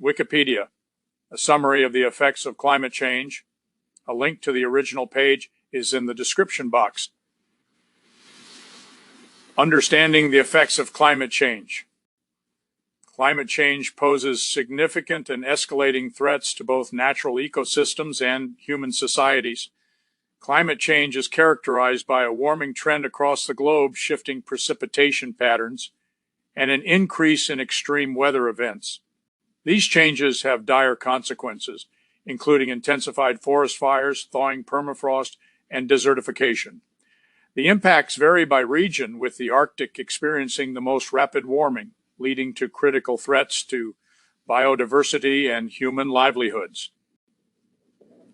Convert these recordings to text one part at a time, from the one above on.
Wikipedia, a summary of the effects of climate change. A link to the original page is in the description box. Understanding the effects of climate change. Climate change poses significant and escalating threats to both natural ecosystems and human societies. Climate change is characterized by a warming trend across the globe, shifting precipitation patterns, and an increase in extreme weather events. These changes have dire consequences, including intensified forest fires, thawing permafrost, and desertification. The impacts vary by region, with the Arctic experiencing the most rapid warming, leading to critical threats to biodiversity and human livelihoods.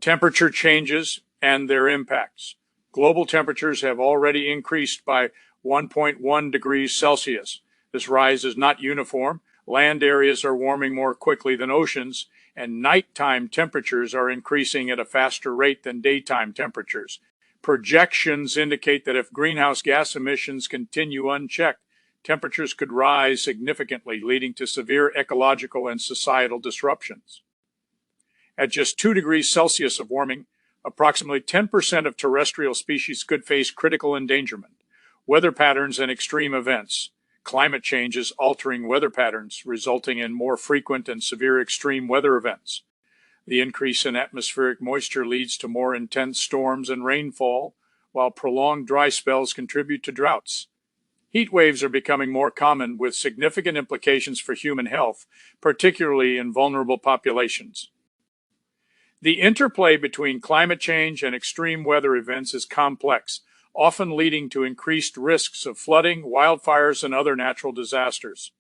Temperature changes and their impacts. Global temperatures have already increased by 1.1 degrees Celsius. This rise is not uniform. Land areas are warming more quickly than oceans, and nighttime temperatures are increasing at a faster rate than daytime temperatures. Projections indicate that if greenhouse gas emissions continue unchecked, temperatures could rise significantly, leading to severe ecological and societal disruptions. At just 2 degrees Celsius of warming, approximately 10% of terrestrial species could face critical endangerment. Weather patterns and extreme events. Climate change is altering weather patterns, resulting in more frequent and severe extreme weather events. The increase in atmospheric moisture leads to more intense storms and rainfall, while prolonged dry spells contribute to droughts. Heat waves are becoming more common, with significant implications for human health, particularly in vulnerable populations. The interplay between climate change and extreme weather events is complex, often leading to increased risks of flooding, wildfires, and other natural disasters.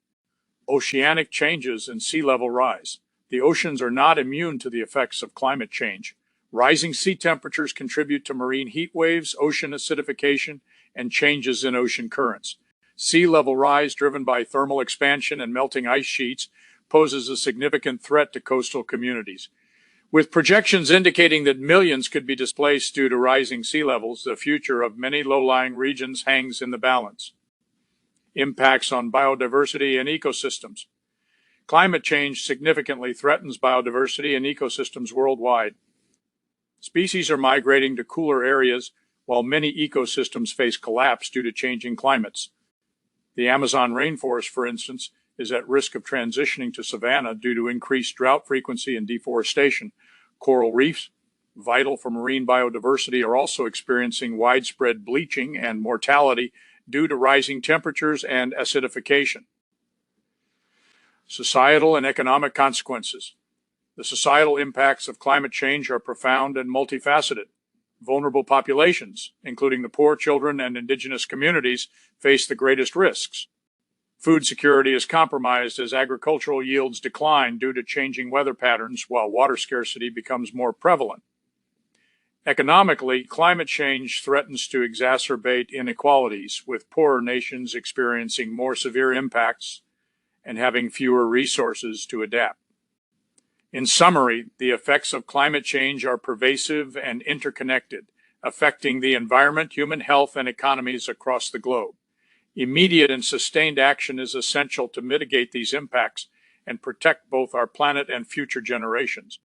Oceanic changes and sea level rise. The oceans are not immune to the effects of climate change. Rising sea temperatures contribute to marine heat waves, ocean acidification, and changes in ocean currents. Sea level rise, driven by thermal expansion and melting ice sheets, poses a significant threat to coastal communities. With projections indicating that millions could be displaced due to rising sea levels, the future of many low-lying regions hangs in the balance. Impacts on biodiversity and ecosystems. Climate change significantly threatens biodiversity and ecosystems worldwide. Species are migrating to cooler areas, while many ecosystems face collapse due to changing climates. The Amazon rainforest, for instance, is at risk of transitioning to savanna due to increased drought frequency and deforestation. Coral reefs, vital for marine biodiversity, are also experiencing widespread bleaching and mortality due to rising temperatures and acidification. Societal and economic consequences. The societal impacts of climate change are profound and multifaceted. Vulnerable populations, including the poor, children, and indigenous communities, face the greatest risks. Food security is compromised as agricultural yields decline due to changing weather patterns, while water scarcity becomes more prevalent. Economically, climate change threatens to exacerbate inequalities, with poorer nations experiencing more severe impacts and having fewer resources to adapt. In summary, the effects of climate change are pervasive and interconnected, affecting the environment, human health, and economies across the globe. Immediate and sustained action is essential to mitigate these impacts and protect both our planet and future generations.